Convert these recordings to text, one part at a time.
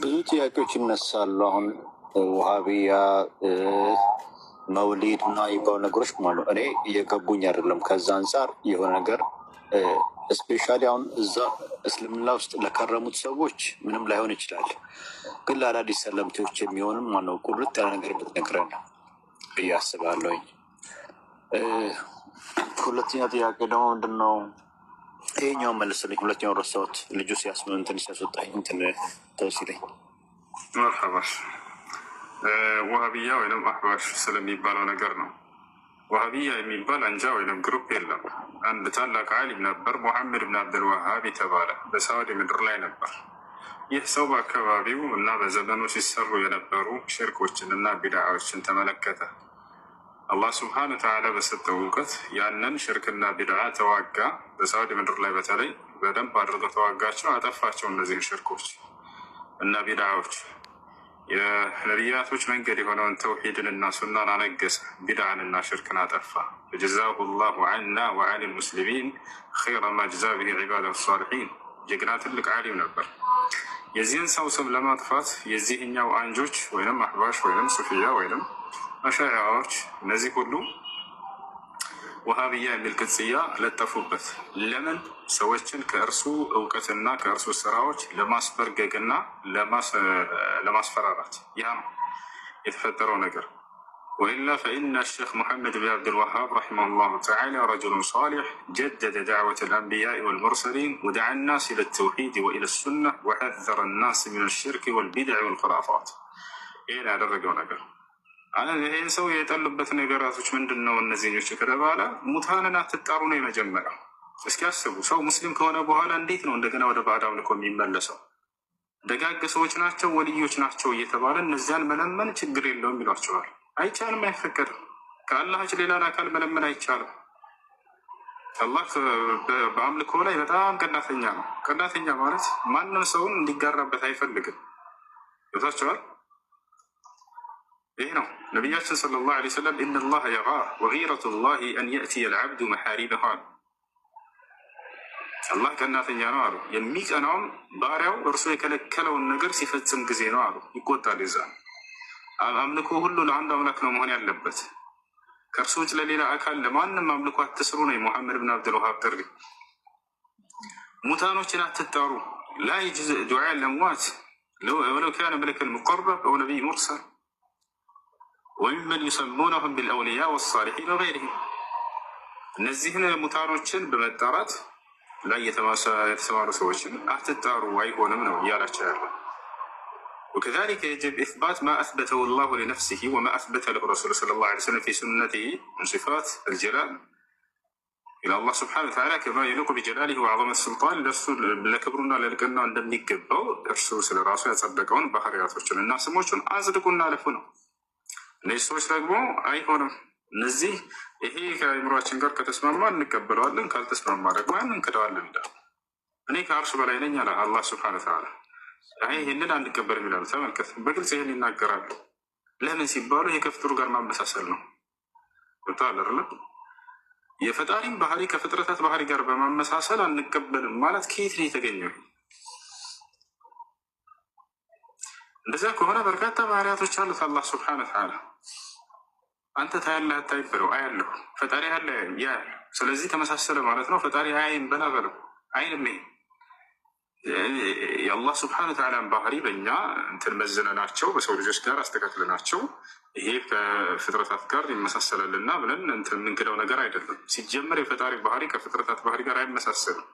ብዙ ጥያቄዎች ይነሳሉ። አሁን ውሃቢያ መውሊድ እና የሚባሉ ነገሮች ማለት እኔ እየገቡኝ አይደለም። ከዛ አንጻር የሆነ ነገር እስፔሻሊ አሁን እዛ እስልምና ውስጥ ለከረሙት ሰዎች ምንም ላይሆን ይችላል፣ ግን ለአዳዲስ ሰለምቴዎች የሚሆንም ማነው ቁርጥ ያለ ነገር ብትነግረን ብዬ አስባለሁኝ። ሁለተኛ ጥያቄ ደግሞ ምንድን ነው? ይሄኛውን መልስልኝ። ሁለተኛውን ረሳሁት። ልጁ እንትን ሲያስወጣኝ እንትን ተወሲለኝ መርሐባ ዋሃብያ ወይም አህባሽ ስለሚባለው ነገር ነው። ዋሃብያ የሚባል አንጃ ወይም ግሩፕ የለም። አንድ ታላቅ ዓሊም ነበር፣ ሙሐመድ ብን አብድልዋሃብ የተባለ በሳዑዲ ምድር ላይ ነበር። ይህ ሰው በአካባቢው እና በዘመኑ ሲሰሩ የነበሩ ሽርኮችን እና ቢድዓዎችን ተመለከተ። አላህ ስብሓነ ወተዓላ በሰጠው እውቀት ያንን ሽርክና ቢድዓ ተዋጋ። በሳዑዲ ምድር ላይ በተለይ በደንብ አድርገው ተዋጋቸው፣ አጠፋቸው። እነዚህን ሽርኮች እና ቢድዓዎች የነቢያቶች መንገድ የሆነውን ተውሒድን እና ሱናን አነገሰ፣ ቢድዓንና ሽርክን አጠፋ። ፈጀዛሁ ላሁ ዐና ወዐን ልሙስሊሚን ኸይረ ማ ጀዛ ብሂ ዒባደሁ ሳሊሒን። ጀግና ትልቅ ዓሊም ነበር። የዚህን ሰው ስም ለማጥፋት የዚህኛው አንጆች ወይም አህባሽ ወይም ሱፊያ ወይም አሻዕራዎች እነዚህ ሁሉ ወሃብያ የሚል ቅጽያ ለጠፉበት። ለምን? ሰዎችን ከእርሱ እውቀትና ከእርሱ ስራዎች ለማስበርገግና ለማስፈራራት። ያ ነው የተፈጠረው ነገር። ወኢላ ፈኢነ ሼክ ሙሐመድ ብን አብድልዋሃብ ረሒመሁ ላሁ ተዓላ ረጁሉን ሳሊሕ ጀደደ ዳዕወተ ልአንቢያኢ ወልሙርሰሊን ወደዓ ናስ ኢለ ተውሒድ ወኢለ ሱና ወሐዘረ ናስ ሚን ሽርክ ወልቢድዕ ወልኹራፋት። ይህን ያደረገው ነገር ይህን ሰው የጠሉበት ነገራቶች ምንድን ነው? እነዚህኞች ከተባለ ሙታንን አትጣሩ ነው የመጀመሪያው። እስኪ አስቡ፣ ሰው ሙስሊም ከሆነ በኋላ እንዴት ነው እንደገና ወደ ባዕድ አምልኮ የሚመለሰው? ደጋግ ሰዎች ናቸው ወልዮች ናቸው እየተባለ እነዚያን መለመን ችግር የለውም ይሏቸዋል። አይቻልም፣ አይፈቀድም። ከአላህ ውጭ ሌላን አካል መለመን አይቻልም። አላህ በአምልኮ ላይ በጣም ቀናተኛ ነው። ቀናተኛ ማለት ማንም ሰውን እንዲጋራበት አይፈልግም። ይወታቸዋል። ይህ ነው ነቢያችን ሰለላሁ ዐለይሂ ወሰለም ኢነላህ የራ ወጊረቱ ላሂ አን የእትየ ልዓብዱ መሐሪበሁ አሉ። አላህ ቀናተኛ ነው አሉ። የሚቀናውም ባሪያው እርሱ የከለከለውን ነገር ሲፈጽም ጊዜ ነው አሉ። ይቆጣል። ይዛ አምልኮ ሁሉ ለአንድ አምላክ ነው መሆን ያለበት። ከእርሱ ውጭ ለሌላ አካል ለማንም አምልኮ አትስሩ ነው የሙሐመድ ብን አብድልዋሃብ ጥሪ። ሙታኖችን አትጣሩ። ላ የጁዝ ዱዓ ለምዋት ወለው ካነ መለከል ሙቀረብ አው ነቢይ ሙርሰል ወሚመን ዩሰሙነሁም ቢልአውልያ ወሳሊሒን ወገይሪሂም። እነዚህን ሙታኖችን በመጣራት ላይ የተሰማሩ ሰዎችን አትጣሩ፣ አይሆንም ነው እያላቸው ያለ። ወከዛሊከ የጅብ ኢስባት ማ አስበተሁ ላሁ ሊነፍሲሂ ወማ አስበተ ለሁ ረሱሉ ሰለላሁ ዐለይሂ ወሰለም ፊ ሱነቲሂ ምን ሲፋት አልጀላል ኢላ አላህ ስብሓነሁ ወተዓላ ከማ የሊቁ ቢጀላሊሂ ወዐዘመት ሱልጣን። ለእርሱ ለክብሩና ለልቅናው እንደሚገባው እርሱ ስለ ራሱ ያጸደቀውን ባህርያቶችን እና ስሞቹን አጽድቁና አለፉ ነው። እነዚህ ሰዎች ደግሞ አይሆንም። እነዚህ ይሄ ከአእምሯችን ጋር ከተስማማ እንቀበለዋለን፣ ካልተስማማ ደግሞ ያን እንክደዋለን። እኔ ከአርሽ በላይ ነኝ አለ አላህ ሱብሓነሁ ወተዓላ። ይህንን አንቀበልም ይላሉ። ተመልከት፣ በግልጽ ይህን ይናገራሉ። ለምን ሲባሉ ይሄ ከፍጥሩ ጋር ማመሳሰል ነው። ታለርለ የፈጣሪም ባህሪ ከፍጥረታት ባህሪ ጋር በማመሳሰል አንቀበልም ማለት ከየት ነው የተገኘው? እንደዚያ ከሆነ በርካታ ባህሪያቶች አሉት አላህ ስብሐነ ወተዓላ። አንተ ታያለህ አታይም በለው፣ አያለሁ። ፈጣሪ ያለ ያያል። ስለዚህ ተመሳሰለ ማለት ነው። ፈጣሪ አያይም በላ በለው፣ አይንም። የአላህ ስብሐነ ወተዓላን ባህሪ በእኛ እንትን መዝነናቸው በሰው ልጆች ጋር አስተካክለናቸው ይሄ ከፍጥረታት ጋር ይመሳሰላልና ብለን እንትን የምንክደው ነገር አይደለም። ሲጀመር የፈጣሪ ባህሪ ከፍጥረታት ባህሪ ጋር አይመሳሰልም።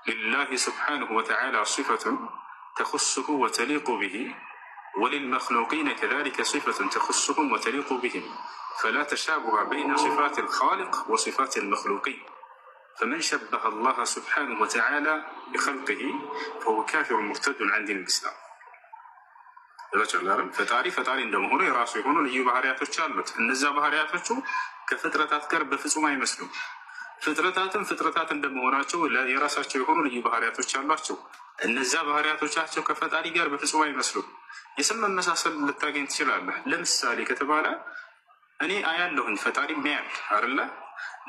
ሊላሂ ስብሐነሁ ወተዓላ ሲፈቱን ተኹሱሁ ወተሊቁ ብሂ ወሊልመክሉቂነ ከዛሊከ ሲፈቱን ተኹሱሁም ወተሊቁ ቢሂም ፈላ ተሻቡሀ በይነ ሲፋት ልኻሊቅ ወሲፋት ልመክሉቂን ፈመን ሸበሀ አላህ ስብሓነሁ ወተዓላ ቢኸልቂሂ ፈሁወ ካፊሩን ሙርተዱን ዐን ዲን ልእስላም። ፈጣሪ እንደመሆኑ የራሱ የሆኑ ልዩ ባህርያቶች አሉት። እነዚያ ባህርያቶቹ ከፍጥረታት ጋር በፍጹም አይመስሉም። ፍጥረታት እንደመሆናቸው የራሳቸው የሆኑ ልዩ ባህርያቶች አሏቸው። እነዚያ ባህርያቶቻቸው ከፈጣሪ ጋር በፍጹም አይመስሉም። የስም መመሳሰል ልታገኝ ትችላለህ። ለምሳሌ ከተባለ እኔ አያለሁኝ ፈጣሪ ያያል አይደለ?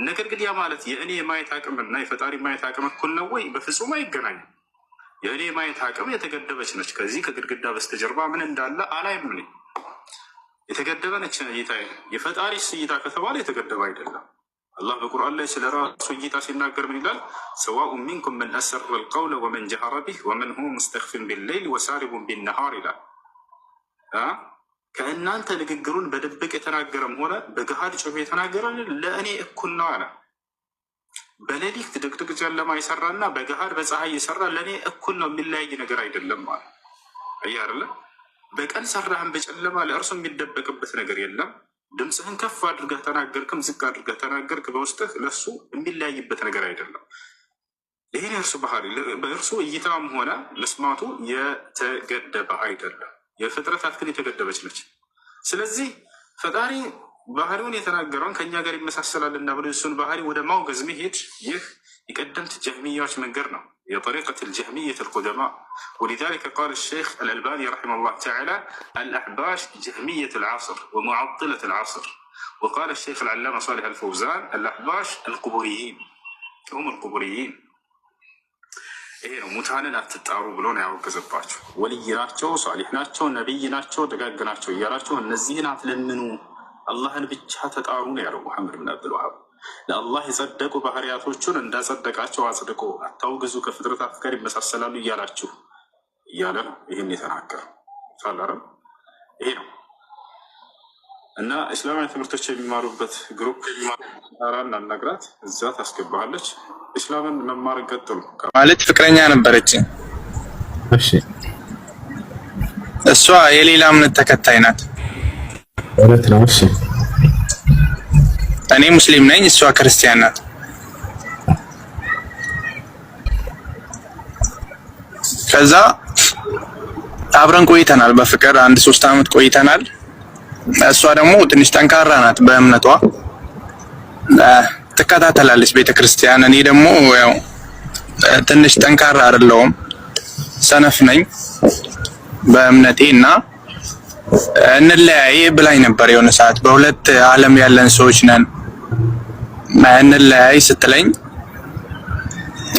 ነገር ግን ያ ማለት የእኔ የማየት አቅምና የፈጣሪ ማየት አቅም እኩል ነው ወይ? በፍጹም አይገናኝም። የእኔ ማየት አቅም የተገደበች ነች። ከዚህ ከግድግዳ በስተጀርባ ምን እንዳለ አላይም። እኔ የተገደበ ነች እይታዬ። የፈጣሪስ እይታ ከተባለ የተገደበ አይደለም። አላህ በቁርአን ላይ ስለ ራሱ እይታ ሲናገር ምን ይላል? ሰዋኡን ሚንኩም መን አሰረ ልቀውለ ወመን ጀሀረ ቢህ ወመን ሁወ ሙስተኽፊን ቢለይል ወሳሪቡን ቢነሃር ይላል። ከእናንተ ንግግሩን በድብቅ የተናገረም ሆነ በገሃድ ጮቤ የተናገረ ለእኔ እኩል ነው አለ። በሌሊት ድቅድቅ ጨለማ የሰራና በገሃድ በፀሐይ የሰራ ለእኔ እኩል ነው፣ የሚለያይ ነገር አይደለም አለ። አየህ አይደለ? በቀን ሰራህን በጨለማ ለእርሱ የሚደበቅበት ነገር የለም። ድምፅህን ከፍ አድርገህ ተናገርክም ዝቅ አድርገህ ተናገርክ በውስጥህ ለእሱ የሚለያይበት ነገር አይደለም። ይህን የእርሱ ባህሪ በእርሱ እይታም ሆነ መስማቱ የተገደበ አይደለም። የፍጥረታት ግን የተገደበች ነች። ስለዚህ ፈጣሪ ባህሪውን የተናገረውን ከእኛ ጋር ይመሳሰላልና ብሎ እሱን ባህሪ ወደ ማውገዝ መሄድ ይህ የቀደምት ጀህሚያዎች መንገድ ነው። የጠሪቀት ልጀህሚየት ልቁደማ ወሊዛሊከ ቃል ሸይኽ አልአልባኒ ረሒመሁላህ ተዓላ አልአሕባሽ ጀህሚየት ልዓስር ወሙዓጢለት ልዓስር ወቃል ሸይኽ አልዓላማ ሷሊሕ አልፈውዛን አልአሕባሽ አልቁቡሪይን ሁም አልቁቡሪይን። ይሄ ነው ሙታንን አትጣሩ ብሎ ነው ያወገዘባቸው። ወልይ ናቸው፣ ሳሊሕ ናቸው፣ ነቢይ ናቸው፣ ደጋግ ናቸው እያላቸው እነዚህን አትለምኑ አላህን ብቻ ተጣሩ ነው ያለው ሙሐመድ ብን አብዱልዋሃብ። ለአላህ የጸደቁ ባህርያቶቹን እንዳጸደቃቸው አጽድቆ አታውግዙ፣ ከፍጥረታት ጋር ይመሳሰላሉ እያላችሁ እያለ ነው ይህን የተናገረው። ሳላረ ይሄ ነው እና እስላማዊ ትምህርቶች የሚማሩበት ግሩፕ ራን አናግራት እዛ ታስገባለች። እስላምን መማርን ቀጥሉ። ማለት ፍቅረኛ ነበረች። እሺ እሷ የሌላ እምነት ተከታይ ናት። እውነት ነው። እሺ እኔ ሙስሊም ነኝ፣ እሷ ክርስቲያን ናት። ከዛ አብረን ቆይተናል። በፍቅር 1-3 ዓመት ቆይተናል። እሷ ደግሞ ትንሽ ጠንካራ ናት በእምነቷ፣ ትከታተላለች ቤተክርስቲያን። እኔ ደግሞ ያው ትንሽ ጠንካራ አይደለሁም፣ ሰነፍ ነኝ በእምነቴ እና እንለያይ ብላኝ ነበር የሆነ ሰዓት። በሁለት ዓለም ያለን ሰዎች ነን እንለያይ ስትለኝ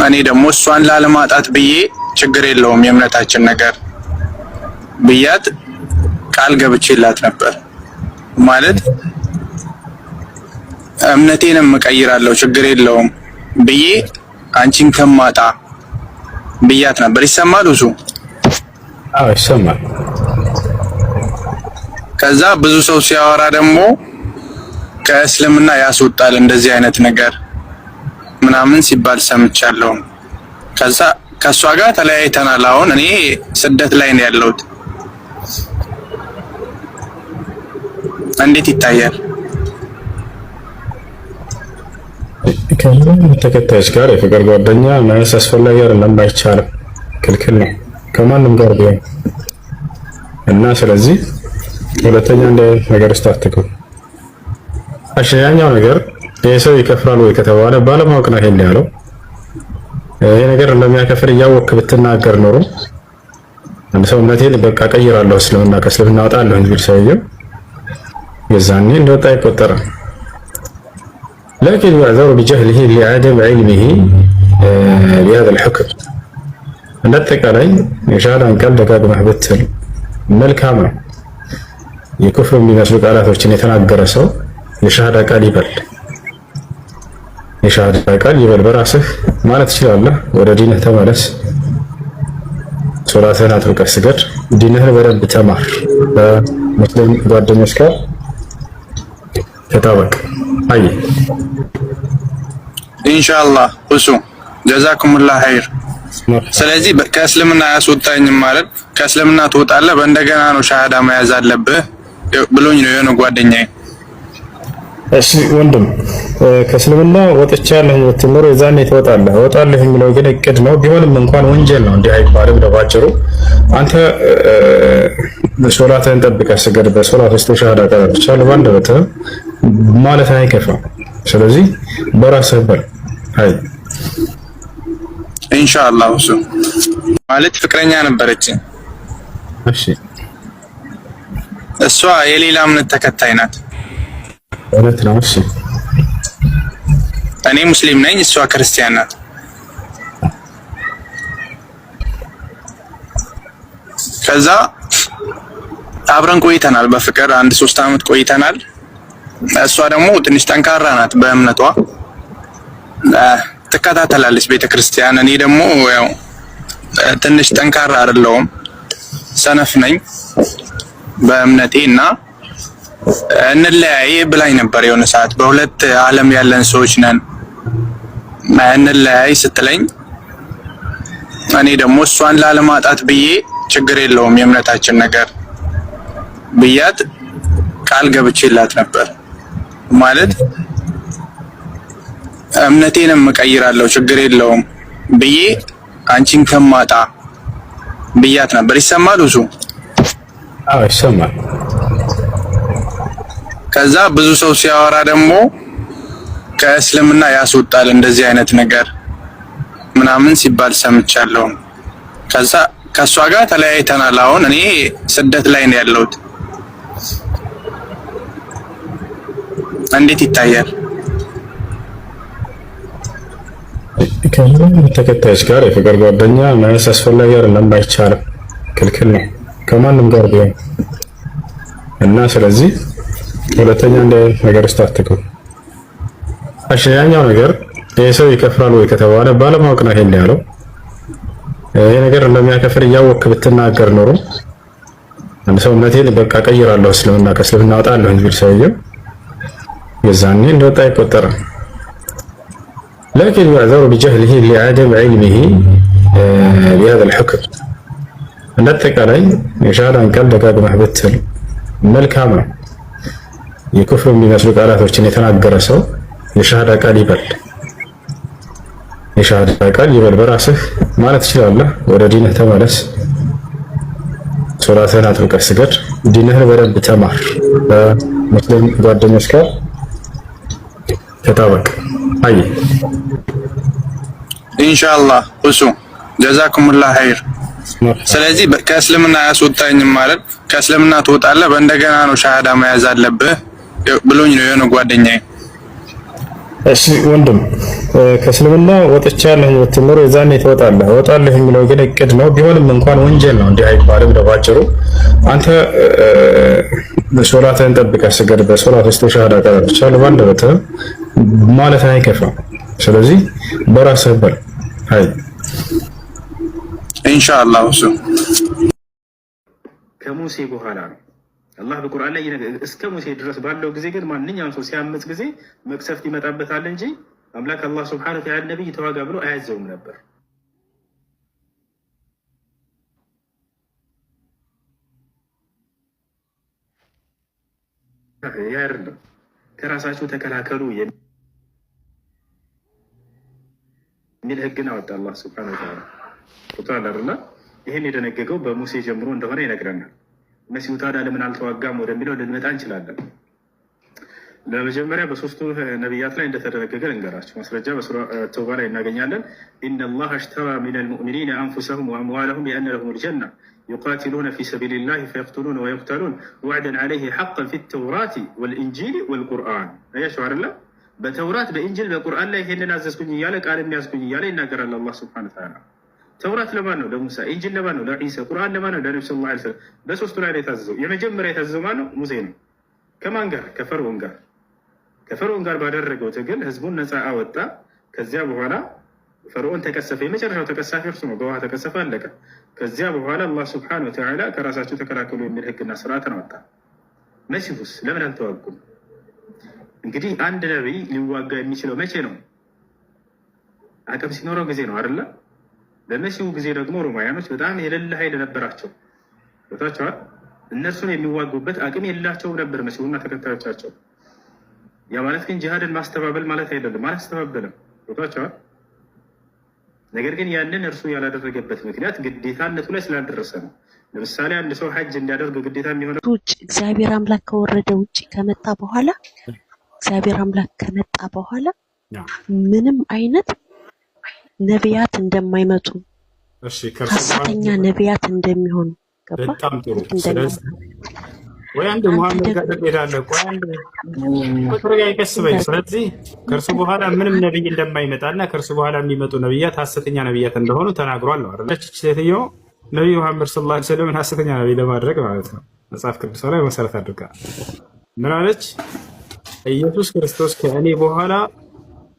እኔ ደግሞ እሷን ላለማጣት ብዬ ችግር የለውም የእምነታችን ነገር ብያት ቃል ገብቼላት ነበር። ማለት እምነቴንም እቀይራለሁ ችግር የለውም ብዬ አንቺን ከማጣ ብያት ነበር። ይሰማል ብዙ? አዎ ይሰማል። ከዛ ብዙ ሰው ሲያወራ ደግሞ ከእስልምና ያስወጣል እንደዚህ አይነት ነገር ምናምን ሲባል ሰምቻለሁ። ከዛ ከሷ ጋር ተለያይተናል። አሁን እኔ ስደት ላይ ነው ያለሁት። እንዴት ይታያል? ከማንም ተከታዮች ጋር የፍቅር ጓደኛ መያዝ አስፈላጊ አይደለም፣ አይቻልም፣ ክልክል ነው ከማንም ጋር ቢሆን እና ስለዚህ ሁለተኛ እንደ ነገር ውስጥ አትገቡ። ያኛው ነገር ይሄ ሰው ይከፍራል ወይ ከተባለ ባለማወቅ ነው ይሄን ያለው። ይሄ ነገር እንደሚያከፍር እያወቅህ ብትናገር ኖሮ አንድ ሰው እምነቴን በቃ ቀይራለሁ እስልምና ከእስልምና እወጣለሁ እንጂ ሰውየው የዛኔ እንደወጣ አይቆጠርም። لكن يعذر بجهله لعدم علمه بهذا الحكم። እንደተቀላይ የሻሃዳን ቃል ደጋግመህ ብትል መልካም ነው። የኩፍር የሚመስሉ ቃላቶችን የተናገረ ሰው የሻሃዳ ቃል ይበል፣ የሻሃዳ ቃል ይበል በራስህ ማለት ትችላለህ። ወደ ዲንህ ተመለስ፣ ሶላትህን አጥብቀህ ስገድ፣ ዲንህን በደንብ ተማር፣ በሙስሊም ጓደኞች ጋር ተጣበቅ። አይ ኢንሻአላህ እሱ ጀዛኩሙላህ ኸይር። ስለዚህ ከእስልምና ያስወጣኝም ማለት ከእስልምና ትወጣለህ በእንደገና ነው ሻሃዳ መያዝ አለብህ ብሎኝ ነው የሆነ ጓደኛዬ። እሺ ወንድም ከእስልምና ወጥቻለሁ ብትኖር የዛኔ ትወጣለህ። እወጣለሁ የሚለው ግን እቅድ ነው። ቢሆንም እንኳን ወንጀል ነው፣ እንዲህ አይባልም። ባጭሩ አንተ ሶላትህን ጠብቀህ ስገድ፣ በሶላት ውስጥ ሻሃዳ ቃል ብቻ ለባንደበትህ ማለት አይከፋም። ስለዚህ በራስህ በል። አይ ኢንሻአላህ እሱ ማለት ፍቅረኛ ነበረች። እሺ እሷ የሌላ እምነት ተከታይ ናት። እውነት ነው። እሺ እኔ ሙስሊም ነኝ፣ እሷ ክርስቲያን ናት። ከዛ አብረን ቆይተናል። በፍቅር 1-3 አመት ቆይተናል። እሷ ደግሞ ትንሽ ጠንካራ ናት በእምነቷ ትከታተላለች ቤተክርስቲያን። እኔ ደግሞ ያው ትንሽ ጠንካራ አይደለሁም፣ ሰነፍ ነኝ በእምነቴ እና እንለያይ ብላኝ ነበር የሆነ ሰዓት። በሁለት ዓለም ያለን ሰዎች ነን እንለያይ ስትለኝ እኔ ደግሞ እሷን ላለማጣት ብዬ ችግር የለውም የእምነታችን ነገር ብያት ቃል ገብቼላት ነበር። ማለት እምነቴንም እቀይራለሁ ችግር የለውም ብዬ አንቺን ከማጣ ብያት ነበር። ይሰማል እሱ? አዎ ይሰማል። ከዛ ብዙ ሰው ሲያወራ ደግሞ ከእስልምና ያስወጣል እንደዚህ አይነት ነገር ምናምን ሲባል ሰምቻለሁ። ከዛ ከሷ ጋር ተለያይተናል። አሁን እኔ ስደት ላይ ነው ያለሁት። እንዴት ይታያል? ከማንም ተከታዮች ጋር የፍቅር ጓደኛ መያዝ አስፈላጊ አይደለም፣ አይቻልም፣ ክልክል ነው ከማንም ጋር ቢሆን እና ስለዚህ ሁለተኛ እንደ ነገር ውስጥ አትገቡ። ያኛው ነገር ይሄ ሰው ይከፍራል ወይ ከተባለ ባለማወቅ ነው ይሄን ያለው። ይሄ ነገር እንደሚያከፍር እያወቅህ ብትናገር ኖሮ አንድ ሰው እምነቴን በቃ ቀይራለሁ እስልምና ከእስልምና እወጣለሁ እንጂ ሰውየው የዛኔ እንደወጣ አይቆጠርም። لكن يعذر بجهله لعدم علمه بهذا الحكم እንደተቀላይ የሻሃዳን ቃል ደጋግመህ ብትል መልካም ነው። የኩፍር የሚመስሉ ቃላቶችን የተናገረ ሰው የሻሃዳ ቃል ይበል፣ የሻሃዳ ቃል ይበል በራስህ ማለት ትችላለህ። ወደ ዲንህ ተመለስ፣ ሶላትህን አጥብቀህ ስገድ፣ ዲንህን በደንብ ተማር፣ በሙስሊም ጓደኞች ጋር ተጣበቅ። አይ ኢንሻአላህ እሱ ጀዛኩሙላህ ኸይር። ስለዚህ ከእስልምና ያስወጣኝም ማለት ከእስልምና ትወጣለህ በእንደገና ነው ሻሃዳ መያዝ አለብህ ብሎኝ ነው የሆነ ጓደኛዬ። እሺ ወንድም ከእስልምና ወጥቻለሁ የምትኖር የዛኔ ትወጣለህ። እወጣለሁ የሚለው ግን እቅድ ነው፣ ቢሆንም እንኳን ወንጀል ነው እንዲህ አይባልም። ባጭሩ አንተ ሶላትህን ጠብቀህ ስገድ፣ በሶላት ውስጥ ሻሃዳ ቃል ብቻለሁ ባንደበትህ ማለት አይከፋም። ስለዚህ በራስህ በል። አይ ኢንሻአላህ እሱ ከሙሴ በኋላ ነው አላህ በቁርአን ላይ እስከ ሙሴ ድረስ ባለው ጊዜ ግን ማንኛውም ሰው ሲያመጽ ጊዜ መቅሰፍት ይመጣበታል እንጂ አምላክ አላህ ሱብሓነሁ ወተዓላ ነብይ ተዋጋ ብሎ አያዘውም ነበር። ያርም ከራሳችሁ ተከላከሉ የሚል ህግን አወጣ አላህ ሱብሓነሁ ወተዓላ። ይህን የደነገገው በሙሴ ጀምሮ እንደሆነ ይነግረናል። መሲሁ ታዲያ ለምን አልተዋጋም ወደሚለው ልንመጣ እንችላለን። ለመጀመሪያ በሶስቱ ነቢያት ላይ እንደተደነገገ ልንገራቸው። ማስረጃ በሱራ ተውባ ላይ እናገኛለን። ኢነላህ አሽተራ ሚነል ሙእሚኒነ አንፉሰሁም ወአምዋለሁም ቢአነ ለሁሙል ጀና ዩቃቲሉነ ፊ ሰቢሊላሂ ፈየቅቱሉነ ወዩቅተሉን ወዕደን ዐለይሂ ሐቀን ፊ ተውራቲ ወልኢንጂል ወልቁርአን። አያችሁ አይደለ? በተውራት በኢንጂል በቁርአን ላይ ይሄንን አዘዝኩኝ እያለ ቃል የሚያዝኩኝ እያለ ይናገራል አላህ ሱብሓነሁ ወተዓላ። ተውራት ለማን ነው? ለሙሳ። ኢንጂል ለማን ነው? ለዒሳ። ቁርአን ለማን ነው? ለነብዩ ሰለላሁ ዐለይሂ ወሰለም። በሶስቱ ላይ የታዘዘው የመጀመሪያ የታዘዘው ማን ነው? ሙሴ ነው። ከማን ጋር? ከፈርዖን ጋር። ከፈርዖን ጋር ባደረገው ትግል ህዝቡን ነፃ አወጣ። ከዚያ በኋላ ፈርዖን ተቀሰፈ። የመጨረሻው ተቀሳፊ እርሱ ነው። በውሃ ተቀሰፈ፣ አለቀ። ከዚያ በኋላ አላህ ሱብሓነሁ ወተዓላ ከራሳቸው ተከላከሉ የሚል ህግና ስርዓትን አወጣ። መሲሁስ ለምን አልተዋጉም? እንግዲህ አንድ ነቢይ ሊዋጋ የሚችለው መቼ ነው? አቅም ሲኖረው ጊዜ ነው አይደለ? በመሲሁ ጊዜ ደግሞ ሮማውያኖች በጣም የሌለ ኃይል ነበራቸው። ቦታቸዋል። እነርሱን የሚዋጉበት አቅም የላቸውም ነበር መሲሁና ተከታዮቻቸው። ያ ማለት ግን ጂሃድን ማስተባበል ማለት አይደለም፣ አላስተባበለም። ቦታቸዋል። ነገር ግን ያንን እርሱ ያላደረገበት ምክንያት ግዴታነቱ ላይ ስላልደረሰ ነው። ለምሳሌ አንድ ሰው ሐጅ እንዲያደርግ ግዴታ የሚሆነው ውጭ እግዚአብሔር አምላክ ከወረደ ውጭ ከመጣ በኋላ እግዚአብሔር አምላክ ከመጣ በኋላ ምንም አይነት ነቢያት እንደማይመጡ ሐሰተኛ ነቢያት እንደሚሆኑ ገባ። በጣም ጥሩ። ስለዚህ ወይ አንድ መሐመድ ጋር ተቀዳለ ቆይ አንድ ቁጥር ጋር ይከስበኝ። ስለዚህ ከእርሱ በኋላ ምንም ነብይ እንደማይመጣና ከእርሱ በኋላ የሚመጡ ነብያት ሐሰተኛ ነብያት እንደሆኑ ተናግሯል ነው አይደል? ሴትዮ ነቢዩ መሐመድ ሰለላሁ ዐለይሂ ወሰለም ሐሰተኛ ነቢይ ለማድረግ ማለት ነው። መጽሐፍ ቅዱስ ላይ መሰረት አድርጋ ምን አለች? ኢየሱስ ክርስቶስ ከእኔ በኋላ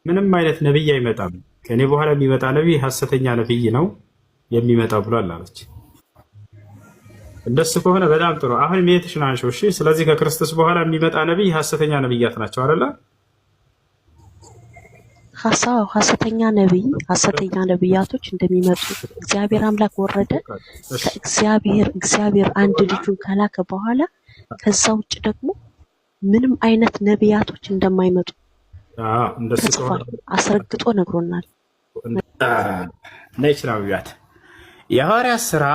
ምንም አይነት ነቢይ አይመጣም፣ ከእኔ በኋላ የሚመጣ ነቢይ ሐሰተኛ ነቢይ ነው የሚመጣው ብሏል አለች። እንደሱ ከሆነ በጣም ጥሩ። አሁን ሜትሽን አንሺው። እሺ፣ ስለዚህ ከክርስቶስ በኋላ የሚመጣ ነቢይ ሐሰተኛ ነቢያት ናቸው አይደለ? ሐሰተኛ ነቢይ ሐሰተኛ ነቢያቶች እንደሚመጡ እግዚአብሔር አምላክ ወረደ። እግዚአብሔር አንድ ልጁን ከላከ በኋላ ከዛ ውጭ ደግሞ ምንም አይነት ነቢያቶች እንደማይመጡ ተጽፏል፣ አስረግጦ ነግሮናል። ነች ነቢያት የሐዋርያት ሥራ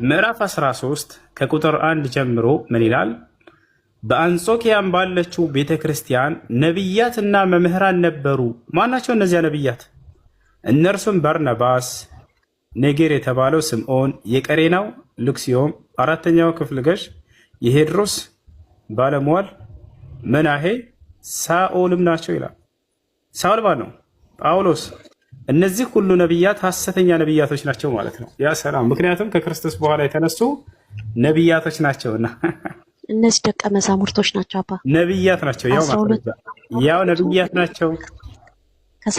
ምዕራፍ 13 ከቁጥር 1 ጀምሮ ምን ይላል? በአንጾኪያም ባለችው ቤተ ክርስቲያን ነቢያትና መምህራን ነበሩ። ማናቸው እነዚያ ነቢያት? እነርሱም በርናባስ፣ ኔጌር የተባለው ስምዖን፣ የቀሬናው ሉክስዮም፣ አራተኛው ክፍል ገዥ የሄድሮስ ባለሟል መናሄ፣ ሳኦልም ናቸው ይላል። ሳኦል ማን ነው? ጳውሎስ። እነዚህ ሁሉ ነቢያት ሐሰተኛ ነቢያቶች ናቸው ማለት ነው። ያ ሰላም። ምክንያቱም ከክርስቶስ በኋላ የተነሱ ነቢያቶች ናቸውና እነዚህ ደቀ መዛሙርቶች ናቸው። አባ ነቢያት ናቸው። ያው ነቢያት ናቸው።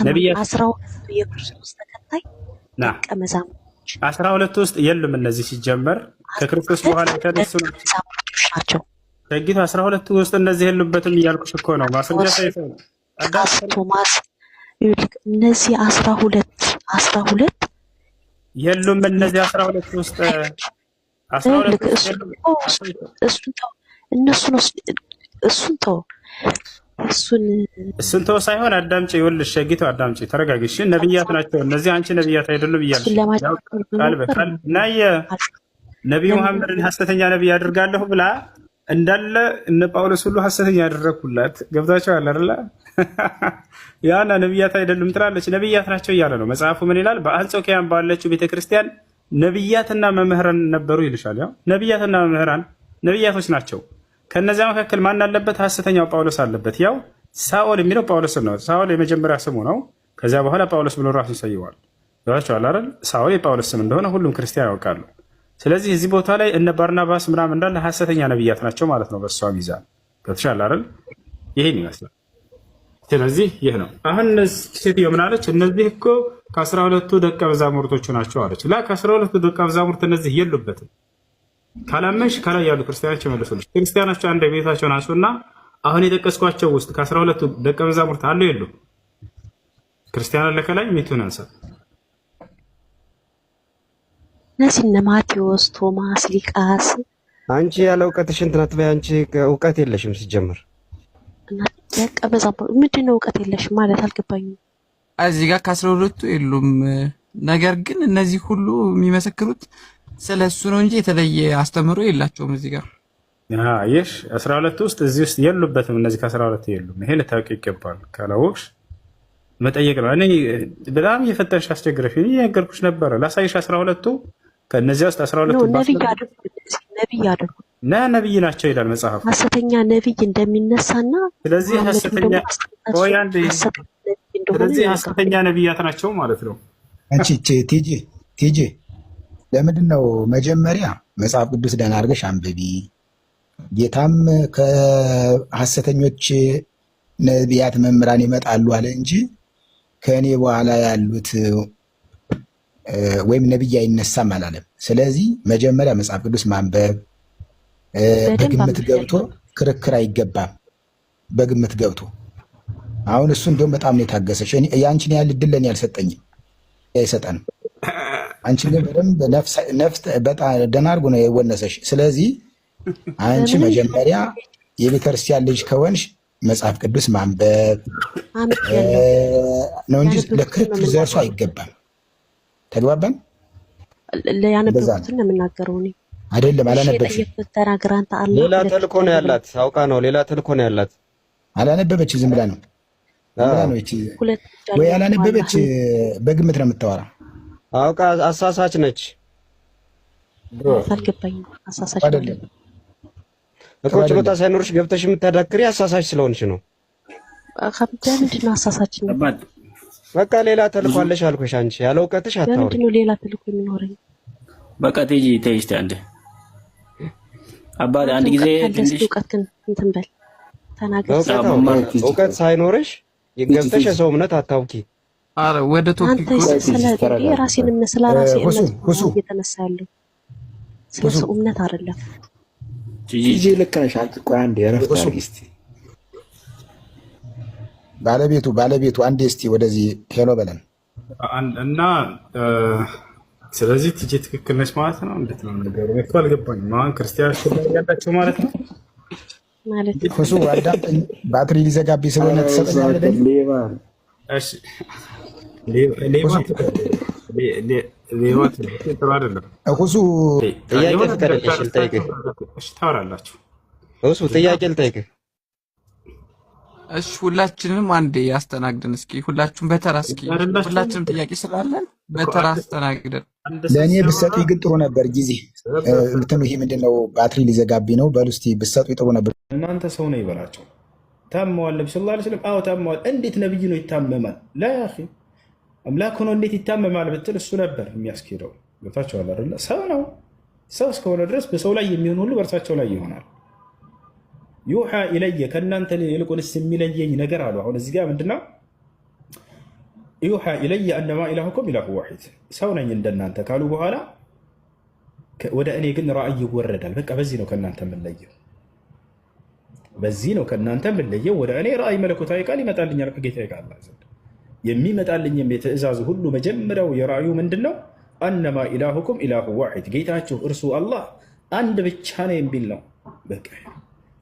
ነቢያት 12 የክርስቶስ ተከታይ ደቀ መዛሙርቶች 12 ውስጥ የሉም። እነዚህ ሲጀመር ከክርስቶስ በኋላ የተነሱ ናቸው። ከጊቱ 12 ውስጥ እነዚህ የሉበትም እያልኩሽ እኮ ነው። ማስረጃ ሳይሆን ቶማስ እነዚህ 12 የሉም። እነዚህ 12 ውስጥ 12 እሱን ተው ሳይሆን አዳምጪ። ይኸውልሽ ሸጊቱ አዳምጪ፣ ተረጋግሽ። ነቢያት ናቸው እነዚህ። አንቺ ነቢያት አይደሉም እያልሽ ቃል በቃል ናየ ነቢዩ መሐመድን ሐሰተኛ ነቢይ አድርጋለሁ ብላ እንዳለ እነ ጳውሎስ ሁሉ ሐሰተኛ ያደረኩላት ገብታችኋል አይደለ? ያና ነቢያት አይደሉም ትላለች። ነቢያት ናቸው እያለ ነው መጽሐፉ። ምን ይላል? በአንጾኪያም ባለችው ቤተክርስቲያን ነቢያትና መምህራን ነበሩ ይልሻል። ያው ነቢያትና መምህራን ነቢያቶች ናቸው። ከነዚያ መካከል ማን አለበት? ሐሰተኛው ጳውሎስ አለበት። ያው ሳኦል የሚለው ጳውሎስ ነው። ሳኦል የመጀመሪያ ስሙ ነው። ከዚያ በኋላ ጳውሎስ ብሎ ራሱን ይሰይዋል። ገብታችኋል አይደል? ሳኦል የጳውሎስ ስም እንደሆነ ሁሉም ክርስቲያን ያውቃሉ። ስለዚህ እዚህ ቦታ ላይ እነ ባርናባስ ምናምን እንዳለ ሐሰተኛ ነቢያት ናቸው ማለት ነው። በእሷ ሚዛን ገብቶሻል አይደል? ይሄን ይመስላል። ስለዚህ ይህ ነው። አሁን ሴትዮ ምን አለች? እነዚህ እኮ ከ12ቱ ደቀ መዛሙርቶቹ ናቸው አለች። ላ ከ12ቱ ደቀ መዛሙርት እነዚህ የሉበትም። ካላመንሽ ከላይ ያሉ ክርስቲያኖች ይመልሱልሽ። ክርስቲያኖች አንድ ቤታቸው ናቸው እና አሁን የጠቀስኳቸው ውስጥ ከ12ቱ ደቀ መዛሙርት አሉ የሉም? ክርስቲያን አለ ከላይ ሚቱን አንሳ። እነዚህ እነ ማቴዎስ፣ ቶማስ፣ ሊቃስ። አንቺ ያለ እውቀትሽ እንትን አትበይ። አንቺ እውቀት የለሽም ሲጀምር። ደቀ መዛሙርት ምንድን ነው እውቀት የለሽም ማለት አልገባኝም። እዚህ ጋር ከ12ቱ የሉም። ነገር ግን እነዚህ ሁሉ የሚመሰክሩት ስለ እሱ ነው እንጂ የተለየ አስተምሮ የላቸውም። እዚህ ጋር ይሽ 12 ውስጥ እዚህ ውስጥ የሉበትም። እነዚህ ከ12 የሉም። ይሄ ልታውቂ ይገባል። ካላወቅሽ መጠየቅ ነው። እኔ በጣም እየፈተንሽ አስቸግረሽ እየነገርኩሽ ነበረ። ላሳይሽ 12ቱ ከእነዚያ ውስጥ 12ቱ ነቢይ አድርጉ ነቢይ ናቸው ይላል መጽሐፍ። ሐሰተኛ ነቢይ እንደሚነሳና ስለዚህ ሐሰተኛ ነቢያት ናቸው ማለት ነው። አንቺ ቲጂ ለምንድን ነው መጀመሪያ መጽሐፍ ቅዱስ ደህና አድርገሽ አንብቢ። ጌታም ከሐሰተኞች ነቢያት መምህራን ይመጣሉ አለ እንጂ ከእኔ በኋላ ያሉት ወይም ነቢይ አይነሳም አላለም። ስለዚህ መጀመሪያ መጽሐፍ ቅዱስ ማንበብ፣ በግምት ገብቶ ክርክር አይገባም። በግምት ገብቶ አሁን እሱ እንዲሁም በጣም ነው የታገሰሽ። የአንቺን ያህል እድል ለእኔ አልሰጠኝም፣ አይሰጠንም። አንቺን ግን በደንብ ነፍስ በጣም ደህና አድርጎ ነው የወነሰሽ። ስለዚህ አንቺ መጀመሪያ የቤተክርስቲያን ልጅ ከሆንሽ መጽሐፍ ቅዱስ ማንበብ ነው እንጂ ለክርክር ዘርሶ አይገባም። ተግባባን? ያነበብኩትን ነው የምናገረው እኔ አይደለም። አላነበብሽም። ሌላ ተልኮ ነው ያላት፣ አውቃ ነው። ሌላ ተልኮ ነው ያላት። አላነበበች፣ ዝም ብላ ነው ወይ አላነበበች። በግምት ነው የምታወራ። አውቃ አሳሳች ነች። አልገባኝም። አሳሳች አይደለም እኮ ችሎታ ሳይኖርሽ ገብተሽ የምታዳክሪ አሳሳች ስለሆንሽ ነው። ምንድን ነው አሳሳች ነው? በቃ ሌላ ተልኮ አለሽ አልኩሽ። አንቺ ያለ እውቀትሽ አታወሪ። ምንድን ነው ሌላ ተልኮ የሚኖረኝ? በቃ ቲጂ ተይስቲ አንዴ አባቴ አንድ ጊዜ ትንሽ እውቀትን እንትን በል ተናገር። እውቀት ሳይኖርሽ የገብተሽ የሰው እምነት አታውቂ። አረ ወደ ቶፒክ የራሴን እምነት ስለ ራሴ እምነት እየተነሳ ያለው ስለ ሰው እምነት አይደለም። ጂጂ ልክ ነሽ አንቺ። ቆይ አንዴ ረፍት አድርጊ እስቲ። ባለቤቱ አንዴ እስቲ ወደዚህ ሄሎ በለን እና ስለዚህ ቲጂ ትክክል ነች ማለት ነው። እንዴት ነው ነገሩ? እኮ አልገባኝም። አሁን ክርስቲያኖች ላይ ያላቸው ማለት ነው ማለት ሁሱ አዳምጠኝ። ባትሪ ሊዘጋብኝ ስለሆነ ተሰጠኛለህ። እሺ ሌባ ጥሩ አይደለም። ሁሱ ጥያቄ ልጠይቅህ። እሺ ታወራላችሁ። ሁሱ ጥያቄ ልጠይቅህ። እሺ ሁላችንም አንዴ ያስተናግደን እስኪ። ሁላችሁም በተራ እስኪ። ሁላችንም ጥያቄ ስላለን በተራ አስተናግደን። ለእኔ ብትሰጡኝ ግን ጥሩ ነበር። ጊዜ እንትኑ ይሄ ምንድን ነው? ባትሪ ሊዘጋብኝ ነው። በሉ እስኪ ብትሰጡኝ ጥሩ ነበር። እናንተ ሰው ነው ይበላቸው። ታመዋል ነብዩ ሰለላሁ ዐለይሂ ወሰለም። አዎ ታመዋል። እንዴት ነብይ ነው ይታመማል? ላ ያ አኺ አምላክ ሆኖ እንዴት ይታመማል ብትል እሱ ነበር የሚያስኬደው። ገብታችኋል አይደለ? ሰው ነው። ሰው እስከሆነ ድረስ በሰው ላይ የሚሆን ሁሉ በእርሳቸው ላይ ይሆናል። ዩሓ ኢለየ ከእናንተ ይልቁንስ የሚለየኝ ነገር አሉ። አሁን እዚህ ጋር ምንድነው? ዩሓ ኢለየ አነማ ኢላሁኩም ኢላሁ ዋሒድ፣ ሰው ነኝ እንደናንተ ካሉ በኋላ ወደ እኔ ግን ራእይ ይወረዳል። በቃ በዚህ ነው ከእናንተ የምንለየው፣ በዚህ ነው ከእናንተ የምንለየው። ወደ እኔ ራእይ መለኮታዊ ቃል ይመጣልኛል ከጌታ ቃል ዘንድ። የሚመጣልኝም የትእዛዙ ሁሉ መጀመሪያው የራእዩ ምንድን ነው? አነማ ኢላሁኩም ኢላሁ ዋሒድ፣ ጌታችሁ እርሱ አላህ አንድ ብቻ ነው የሚል ነው። በቃ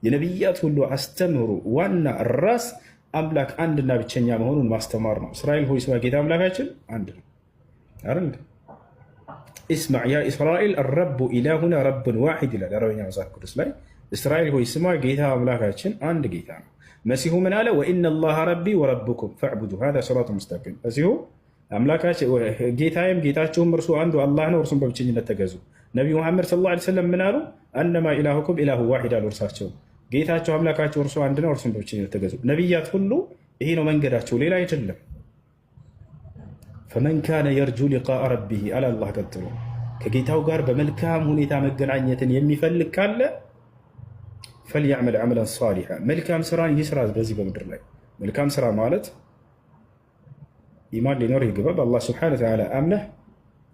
የነቢያት ሁሉ አስተምህሩ ዋና ራስ አምላክ አንድና ብቸኛ መሆኑን ማስተማር ነው። እስራኤል ሆይ ስማ ጌታ አምላካችን አንድ ነው አይደል? ኢስማዕ ያ እስራኤል አረቡ ኢላሁና ረቡን ዋሒድ ይላል አረበኛ መጽሐፍ ቅዱስ ላይ። እስራኤል ሆይ ስማ ጌታ አምላካችን አንድ ጌታ ነው። መሲሁ ምን አለ? ወኢነ ላሃ ረቢ ወረብኩም ፈዕቡዱ ሃዛ ሲራጡ ሙስተቂም። መሲሁ አምላካችን ጌታዬም ጌታችሁም እርሱ አንዱ አላህ ነው፣ እርሱም በብቸኝነት ተገዙ። ነቢዩ መሐመድ ሰለላሁ ዐለይሂ ወሰለም ምን አሉ? አነማ ኢላሁኩም ኢላሁ ዋሒድ አሉ። እርሳቸው ጌታቸው አምላካቸው እርሱ አንድ ነው፣ እርሱም በብቸኝነት ተገዙ። ነቢያት ሁሉ ይሄ ነው መንገዳቸው፣ ሌላ አይደለም። ፈመን ካነ የርጁ ሊቃአ ረቢህ አለ አላህ ቀጥሎ፣ ከጌታው ጋር በመልካም ሁኔታ መገናኘትን የሚፈልግ ካለ ፈልያዕመል ዐመለን ሷሊሐ፣ መልካም ስራን ይስራ። በዚህ በምድር ላይ መልካም ስራ ማለት ኢማን ሊኖር ይገባል። በአላህ ስብሐነሁ ወተዓላ አምነህ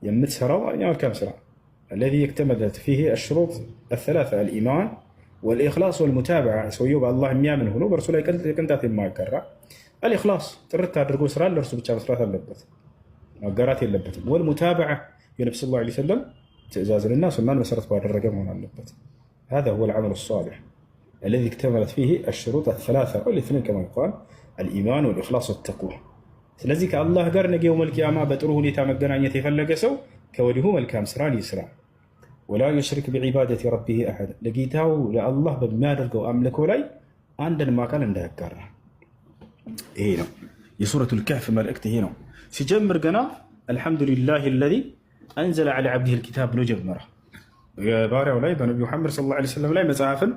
የምትሰራው መልካም ስራ አለዚ እክተመለት ፊህ አሽሩጥ አሰላሳ አልኢማን ወልኢኽላስ ወልሙታበዓ፣ ሰውየው በአላህ የሚያምን ሆኖ በእርሱ ላይ ቅንጣት የማያጋራ አልኢኽላስ፣ ጥርት አድርጎ ስራ ለእርሱ ብቻ መስራት አለበት፣ ማጋራት የለበትም። ወልሙታበዓ፣ የነቢ ሰለላሁ ዐለይሂ ወሰለም ትእዛዝንና ሱናን መሰረት ባደረገ መሆን አለበት። هذا هو العمل الصالح الذي اكتملت فيه الشروط الثلاثة والاثنين كما يقال الإيمان والإخلاص والتقوى። ስለዚህ ከአላህ ጋር ነገ የውመል ቂያማ በጥሩ ሁኔታ መገናኘት የፈለገ ሰው ከወዲሁ መልካም ስራን ይስራ። ወላ ዩሽሪክ ቢዒባደቲ ረቢህ አሐድ፣ ለጌታው ለአላህ በሚያደርገው አምልኮ ላይ አንድንም አካል እንዳያጋራ። ይሄ ነው የሱረቱል ከህፍ መልእክት። ይሄ ነው ሲጀምር ገና አልሐምዱሊላህ አለዚ አንዘለ ዐላ ዐብዲሂ ልኪታብ ብሎ ጀመረ። ባሪያው ላይ በነቢዩ መሐመድ ሰለላሁ ዐለይሂ ወሰለም ላይ መጽሐፍን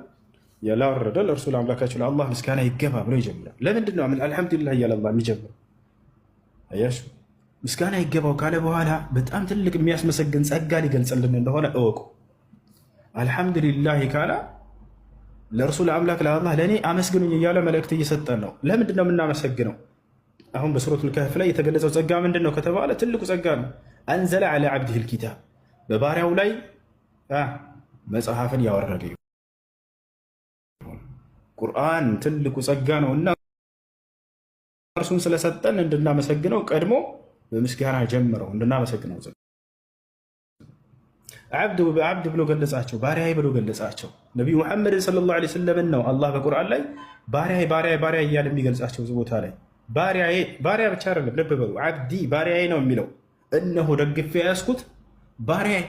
ያላወረደ ለእርሱ ለአምላካቸው ለአላህ ምስጋና ይገባ ብሎ ይጀምራል። ለምንድን ነው አልሐምዱሊላህ እያለ አላህ የሚጀምር? አያችሁ፣ ምስጋና ይገባው ካለ በኋላ በጣም ትልቅ የሚያስመሰግን ጸጋ ሊገልጽልን እንደሆነ እወቁ። አልሐምዱሊላህ ካላ ለእርሱ ለአምላክ ለአላህ ለእኔ አመስግኑኝ እያለ መልእክት እየሰጠን ነው። ለምንድን ነው የምናመሰግነው? አሁን በሱረቱል ከህፍ ላይ የተገለጸው ጸጋ ምንድን ነው ከተባለ ትልቁ ጸጋ ነው። አንዘለ ዐላ ዐብዲሂ ልኪታብ፣ በባሪያው ላይ መጽሐፍን ያወረደ ቁርአን ትልቁ ጸጋ ነው እና እርሱን ስለሰጠን እንድናመሰግነው ቀድሞ በምስጋና ጀምረው እንድናመሰግነው ዓብድ ብሎ ገለጻቸው፣ ባሪያዬ ብሎ ገለጻቸው። ነቢዩ ሙሐመድ ሰለላሁ ዐለይሂ ወሰለም ነው አላህ በቁርአን ላይ ባሪያዬ ባሪያዬ ባሪያ እያለ የሚገልጻቸው እዚህ ቦታ ላይ ባሪያዬ ባሪያ ብቻ አይደለም፣ ልብ በሉ፣ ዓብዲ ባሪያዬ ነው የሚለው። እነሆ ደግፌ ያዝኩት ባሪያዬ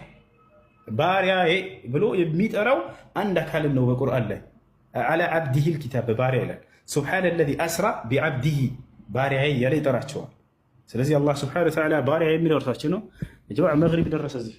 ባሪያዬ ብሎ የሚጠራው አንድ አካልን ነው በቁርአን ላይ ዐላ ዐብዲሂ ልኪታብ በባሪያ ይላል። ሱብሓነ ለዚ አስራ ቢዐብዲሂ ባሪያዬ እያለ ይጠራቸዋል። ስለዚህ አላህ ስብሐነሁ ወተዓላ ባሪያ የሚለው እርሳችን ነው። የጀማዓ መግሪብ ደረሰ። እዚህ